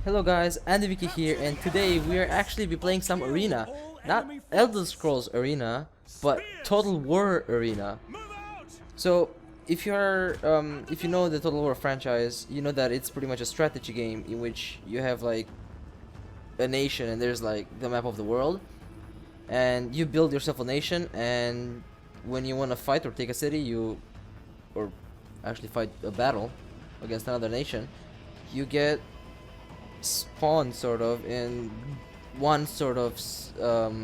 Hello guys, Andy Vicky here, and today we are actually be playing some arena. Not Elder Scrolls Arena, but Total War Arena. So, if you know the Total War franchise, you know that it's pretty much a strategy game in which you have like a nation and there's like the map of the world, and you build yourself a nation, and when you want to fight or take a city, or actually fight a battle against another nation, you get spawned sort of in one sort of well,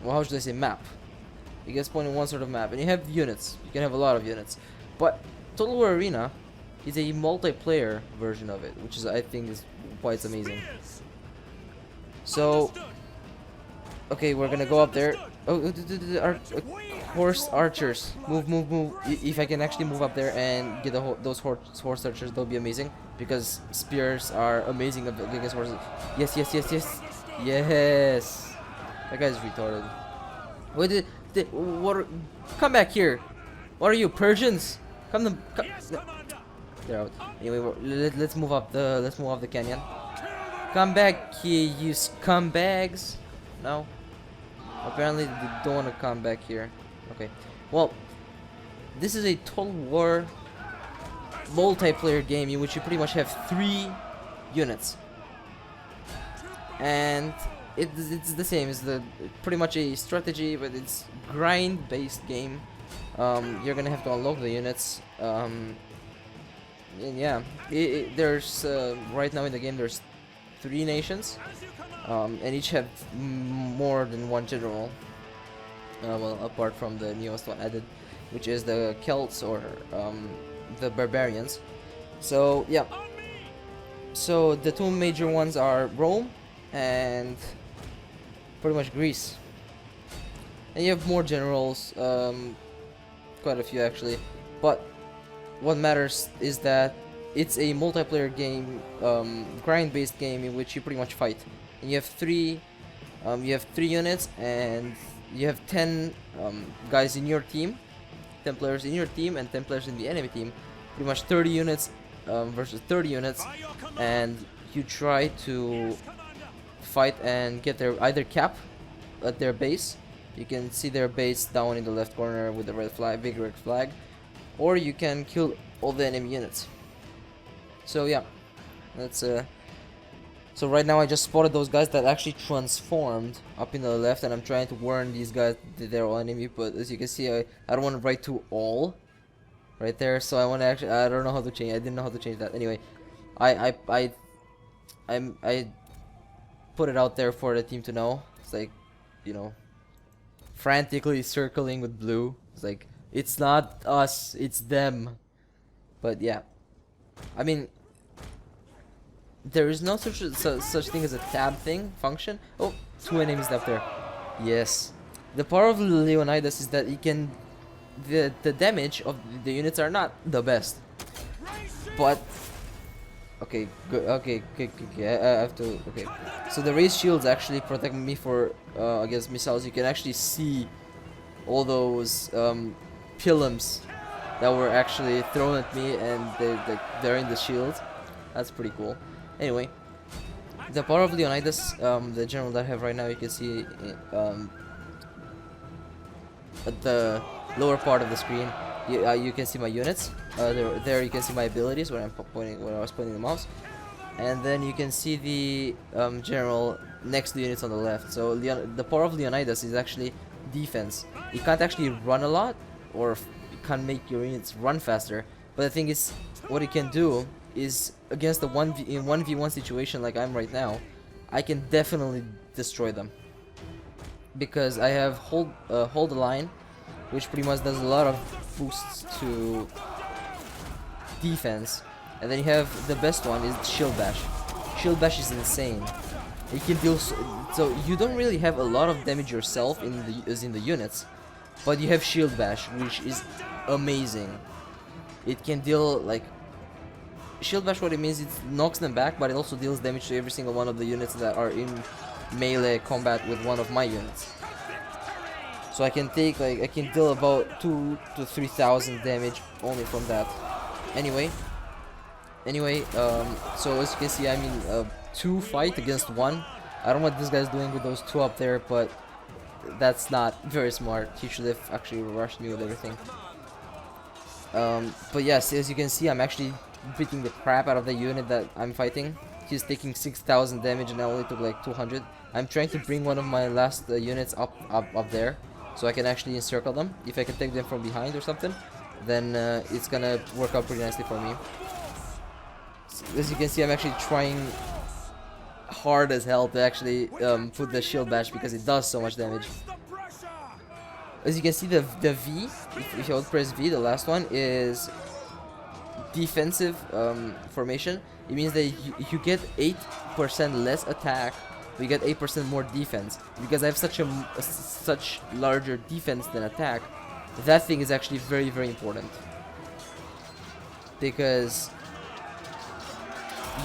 how should I say, map. You get spawned in one sort of map, and you have units. You can have a lot of units, but Total War Arena is a multiplayer version of it, which is, I think, is quite amazing. So, okay, we're gonna go up there. Oh, horse archers, move, move, move. If I can actually move up there and get those horse archers, that'll be amazing, because spears are amazing against horses. Yes, yes, yes, yes, yes. That guy's retarded. What? Come back here. What are you, Persians? Come. They're out. Anyway, let's move up the canyon. Come back here, you scumbags. No. Apparently they don't want to come back here. Okay. Well, this is a Total War multiplayer game in which you pretty much have 3 units. And it's the same. It's pretty much a strategy, but it's grind-based game. You're gonna have to unlock the units. And yeah, there's right now in the game there's 3 nations. And each have more than one general. Well, apart from the newest one added, which is the Celts, or the barbarians. So yeah. So the 2 major ones are Rome and pretty much Greece. And you have more generals, quite a few actually. But what matters is that it's a multiplayer game, grind-based game in which you pretty much fight. And you have 3 units, and you have 10 guys in your team, 10 players in your team, and 10 players in the enemy team. Pretty much 30 units versus 30 units, and you try to fight and get their either cap at their base. You can see their base down in the left corner with the red flag, big red flag, or you can kill all the enemy units. So yeah, that's so right now I just spotted those guys that actually transformed up in the left, and I'm trying to warn these guys that they're all enemy, but as you can see, I don't want to write to all right there, so I want to actually, I don't know how to change, I didn't know how to change that. Anyway, I put it out there for the team to know. It's like, you know, frantically circling with blue. It's like, it's not us, it's them. But yeah, I mean, there is no such thing as a tab function. Oh, 2 enemies left there. Yes. The power of Leonidas is that he can, the damage of the units are not the best, but okay, good. Okay, I have to. Okay, so the raised shields actually protect me against missiles. You can actually see all those pillums that were actually thrown at me, and they're in the shield. That's pretty cool. Anyway, the power of Leonidas, the general that I have right now, you can see at the lower part of the screen. You can see my units. There you can see my abilities when I was pointing the mouse, and then you can see the general next to the units on the left. So the power of Leonidas is actually defense. You can't actually run a lot, or you can't make your units run faster. But the thing is, what it can do is, against the 1v1 situation like I'm right now, I can definitely destroy them, because I have hold the line, which pretty much does a lot of boosts to defense, and then you have the best one is shield bash. Shield bash is insane. It can deal so you don't really have a lot of damage yourself in the units, but you have shield bash, which is amazing. It can deal like shield bash. What it means, it knocks them back, but it also deals damage to every single one of the units that are in melee combat with one of my units. So I can deal about 2,000 to 3,000 damage only from that. Anyway, Anyway, so as you can see, I'm in 2 fight against 1. I don't know what this guy's doing with those 2 up there, but that's not very smart. He should have actually rushed me with everything. But yes, as you can see, I'm actually beating the crap out of the unit that I'm fighting. He's taking 6,000 damage and I only took like 200. I'm trying to bring one of my last units up there, so I can actually encircle them. If I can take them from behind or something, then it's gonna work out pretty nicely for me. So, as you can see, I'm actually trying hard as hell to actually put the shield bash because it does so much damage. As you can see, the V, if you hold press V, the last one is defensive formation. It means that you get 8% less attack, but you get 8% more defense. Because I have such larger defense than attack, that thing is actually very, very important. Because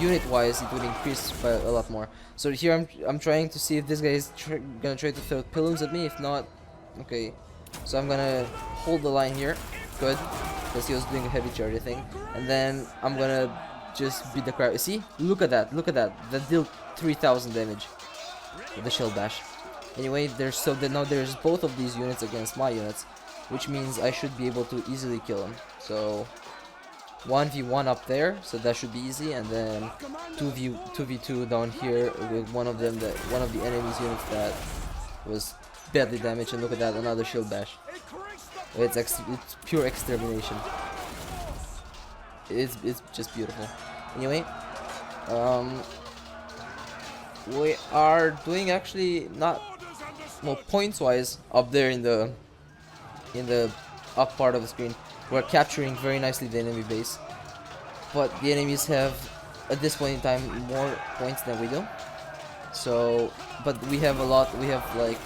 unit-wise, it would increase by a lot more. So here I'm trying to see if this guy is gonna try to throw pillows at me. If not, okay. So I'm gonna hold the line here. Good, because he was doing a heavy charge thing. And then I'm gonna just beat the crap. See? Look at that. Look at that. That dealt 3,000 damage with the shield bash. Anyway, now there's both of these units against my units, which means I should be able to easily kill him. So 1v1 up there, so that should be easy, and then 2v2 down here with one of the enemy's units that was badly damaged. And look at that, another shield bash. It's pure extermination. It's just beautiful. Anyway, we are doing actually not well points wise up there in the up part of the screen. We're capturing very nicely the enemy base, but the enemies have at this point in time more points than we do. So, but we have a lot. We have like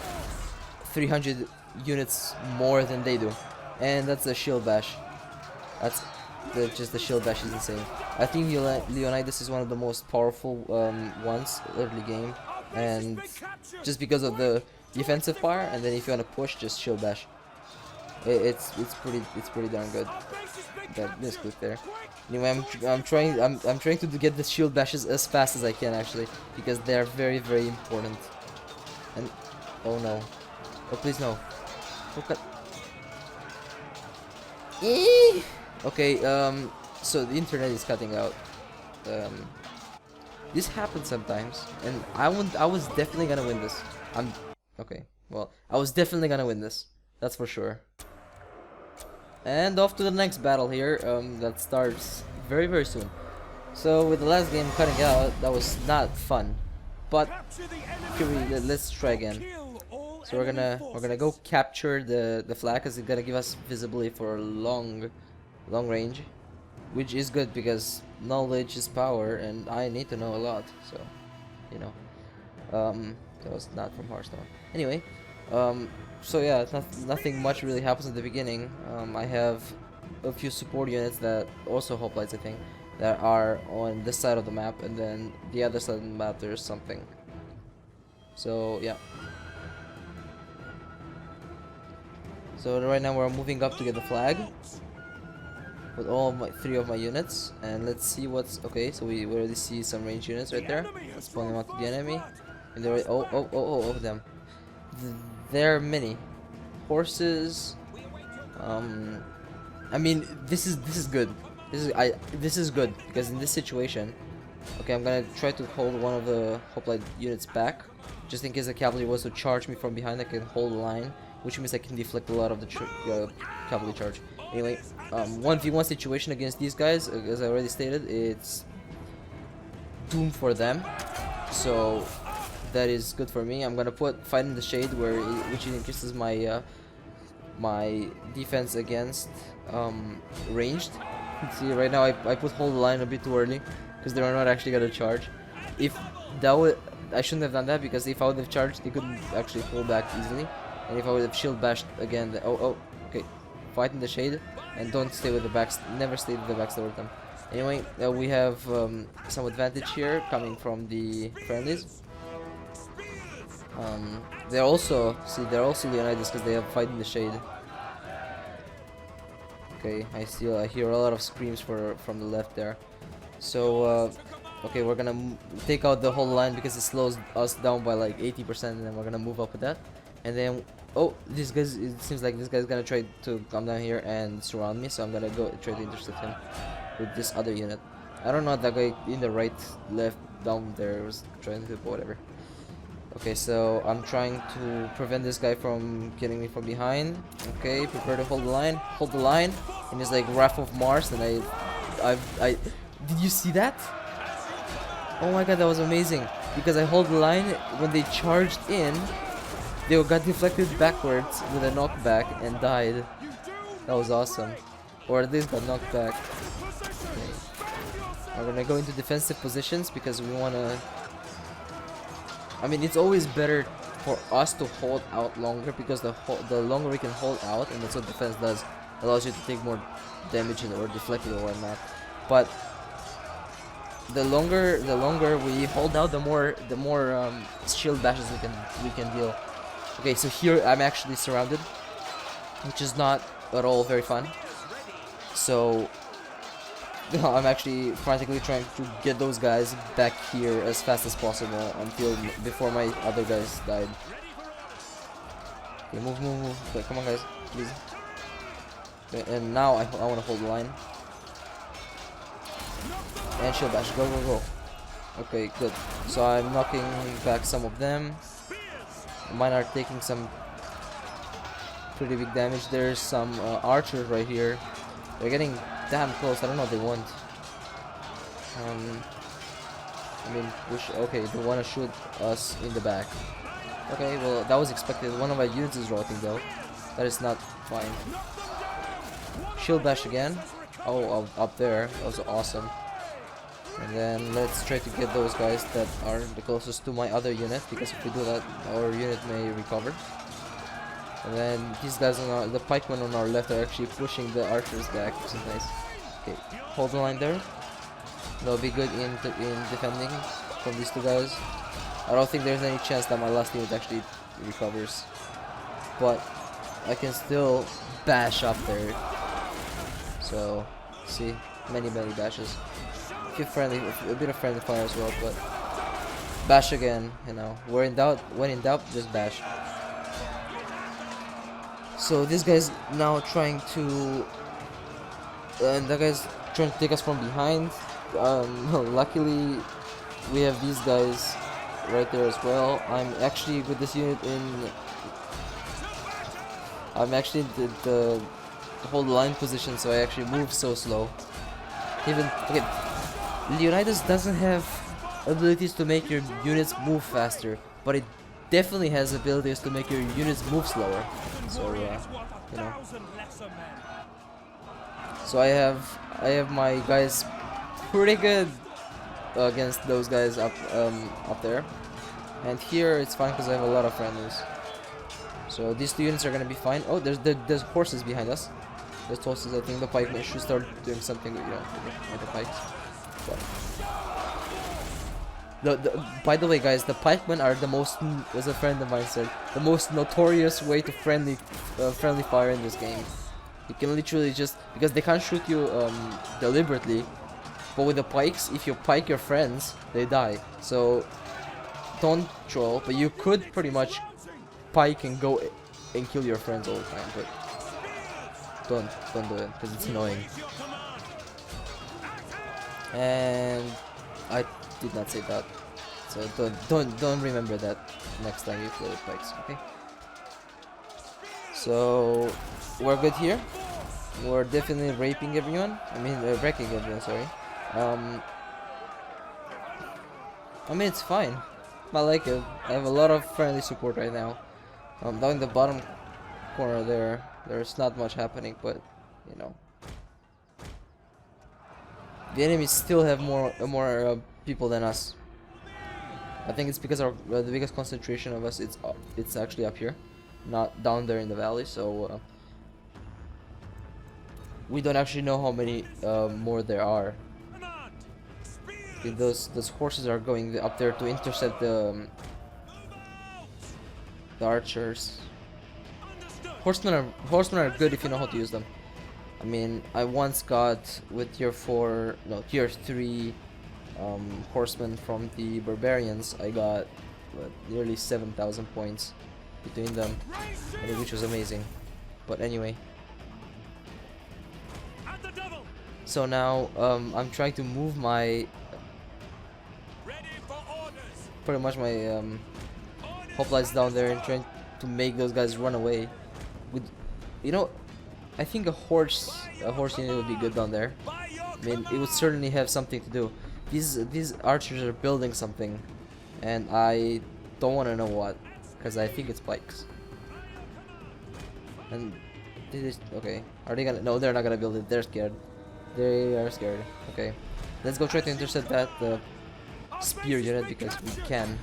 300 units more than they do, and that's the shield bash. That's just the shield bash is insane. I think Leonidas is one of the most powerful ones early game, and just because of the defensive power, and then if you want to push, just shield bash. It's pretty darn good. That misclick there. Anyway, I'm trying to get the shield bashes as fast as I can actually, because they're very, very important. And oh no, oh please no. Okay, so the internet is cutting out. This happens sometimes, and I was definitely gonna win this. Okay. Well, I was definitely gonna win this. That's for sure. And off to the next battle here. That starts very, very soon. So with the last game cutting out, that was not fun. But here let's try again. So we're gonna go capture the flag, because it's gonna give us visibility for long range, which is good because knowledge is power, and I need to know a lot. So, you know, that was not from Hearthstone. Anyway, so yeah, nothing much really happens at the beginning. I have a few support units that also hoplites, I think, that are on this side of the map, and then the other side of the map there's something. So yeah. So right now we're moving up to get the flag with all of my 3 of my units, and let's see what's okay. So we already see some range units right there. Let's spawn them out to the enemy, and they're oh them. There are many horses. I mean, this is good. This is good because in this situation, okay, I'm gonna try to hold one of the hoplite units back, just in case the cavalry was to charge me from behind. I can hold the line, which means I can deflect a lot of the cavalry charge. Anyway, 1v1 situation against these guys, as I already stated, it's doomed for them. So that is good for me. I'm gonna put fight in the shade, which increases my my defense against ranged. See, right now I put hold the line a bit too early because they're not actually gonna charge. If that would, I shouldn't have done that, because if I would have charged, they couldn't actually pull back easily. And if I would have shield bashed again, okay, fight in the shade and don't stay with the backs. Never stay with the backs toward them. Anyway, we have some advantage here coming from the friendlies. They're also Leonidas because they have fight in the shade. Okay, I hear a lot of screams from the left there. So okay, we're gonna take out the whole line because it slows us down by like 80%, and then we're gonna move up with that. And then, oh, this guy's, it seems like this guy's gonna try to come down here and surround me, so I'm gonna go try to intercept him with this other unit. I don't know, that guy in the right, left, down there was trying to, whatever. Okay, so I'm trying to prevent this guy from getting me from behind. Okay, prepare to hold the line, and it's like Wrath of Mars, and I did you see that? Oh my god, that was amazing, because I hold the line. When they charged in, they got deflected backwards with a knockback and died. That was awesome. Or at least got knocked back. Okay. We're gonna go into defensive positions because we wanna... I mean, it's always better for us to hold out longer, because the longer we can hold out, and that's what defense does, allows you to take more damage or deflect it or whatnot. But the longer we hold out, the more shield bashes we can deal. Okay, so here I'm actually surrounded, which is not at all very fun. So I'm actually frantically trying to get those guys back here as fast as possible before my other guys died. Okay, move. Okay, come on, guys, please. Okay, and now I want to hold the line. And shield bash, go. Okay, good. So I'm knocking back some of them. Mine are taking some pretty big damage. There's some archers right here. They're getting damn close. I don't know what they want. I mean, okay, they want to shoot us in the back. Okay, well, that was expected. One of our units is rotating though. That is not fine. Shield bash again. Oh, up there. That was awesome. And then let's try to get those guys that are the closest to my other unit, because if we do that, our unit may recover. And then these guys the pikemen on our left are actually pushing the archers back, which is nice. Okay, hold the line there. That'll be good in defending from these two guys. I don't think there's any chance that my last unit actually recovers, but I can still bash up there. So, see, many bashes. A bit of friendly fire as well, but bash again. You know, when in doubt, just bash. So this guy's now trying to, and that guy's trying to take us from behind. Luckily, we have these guys right there as well. I'm actually with this unit I'm actually in the whole line position, so I actually move so slow. Okay, Leonidas doesn't have abilities to make your units move faster, but it definitely has abilities to make your units move slower. So you know. So I have my guys pretty good against those guys up there, and here it's fine because I have a lot of friendlies. So these two units are gonna be fine. Oh, there's horses behind us. There's horses. I think the pikemen should start doing something, with the pikes. But by the way, guys, the pikemen are the most, as a friend of mine said, the most notorious way to friendly fire in this game. You can literally just, because they can't shoot you deliberately, but with the pikes, if you pike your friends, they die. So don't troll, but you could pretty much pike and go and kill your friends all the time, but don't do it because it's annoying. And I did not say that, so don't remember that next time you play with pikes. Okay. So we're good here. We're definitely raping everyone. I mean, wrecking everyone. Sorry. I mean, it's fine. I like it. I have a lot of friendly support right now. Down in the bottom corner there's not much happening, but you know, the enemies still have more people than us. I think it's because the biggest concentration of us it's actually up here, not down there in the valley. So we don't actually know how many more there are. Okay, those horses are going up there to intercept the archers. Horsemen are good if you know how to use them. I mean, I once got with tier 4, no, tier 3 horsemen from the barbarians. I got what, nearly 7,000 points between them, which was amazing. But anyway, so now I'm trying to move my pretty much my hoplites down there and trying to make those guys run away. With, you know, I think a horse unit would be good down there. I mean, it would certainly have something to do. These archers are building something, and I don't want to know what, because I think it's pikes. And okay, are they gonna? No, they're not gonna build it. They're scared. They are scared. Okay, let's go try to intercept that spear unit because we can.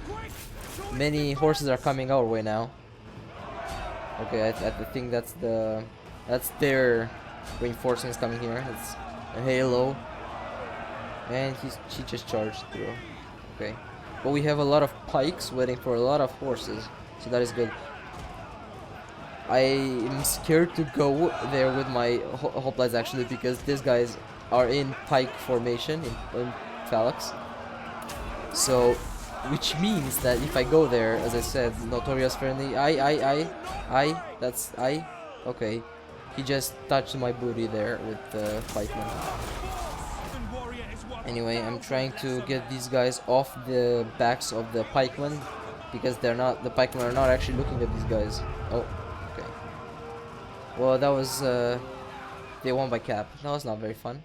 Many horses are coming our way now. Okay, I think that's their reinforcements coming here. It's a halo, and she just charged through. Okay, but we have a lot of pikes waiting for a lot of horses, so that is good. I am scared to go there with my hoplites actually because these guys are in pike formation in phalanx. So, which means that if I go there, as I said, notorious friendly, okay. He just touched my booty there with the pikeman. Anyway, I'm trying to get these guys off the backs of the pikemen because the pikemen are not actually looking at these guys. Oh, okay. Well, that was, they won by cap. That was not very fun.